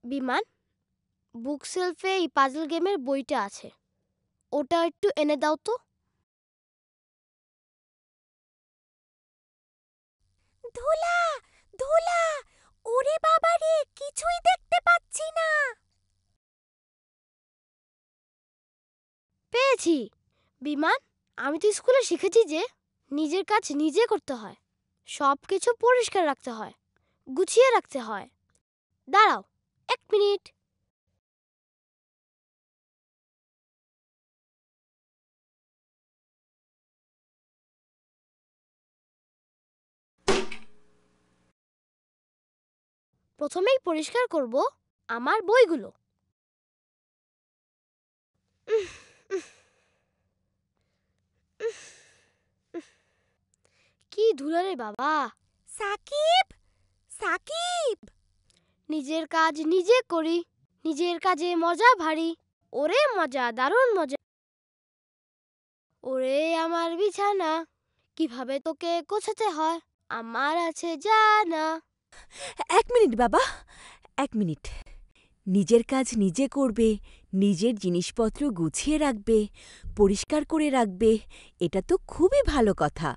বিমান, বুক সেলফে এই পাজল গেমের বইটা আছে, ওটা একটু এনে দাও তো। ধুলা, ধুলা, ওরে বাবা রে, কিছুই দেখতে পাচ্ছি না। পেয়েছি। বিমান, আমি তো স্কুলে শিখেছি যে নিজের কাজ নিজে করতে হয়, সব কিছু পরিষ্কার রাখতে হয়, গুছিয়ে রাখতে হয়। দাঁড়াও 1 মিনিট। প্রথমেই পরিষ্কার করব আমার বইগুলো। উফ, উফ, উফ, উফ, কি ধুলা রে বাবা। সাকিব, সাকিব, নিজের কাজ নিজে করি, নিজের কাজে মজা ভারী। ওরে মজা, দারুণ মজা। ওরে আমার বিছানা, কিভাবে তোকে গোছাতে হয় আমার আছে জানা। 1 মিনিট বাবা, 1 মিনিট। নিজের কাজ নিজে করবে, নিজের জিনিসপত্র গুছিয়ে রাখবে, পরিষ্কার করে রাখবে, এটা তো খুবই ভালো কথা।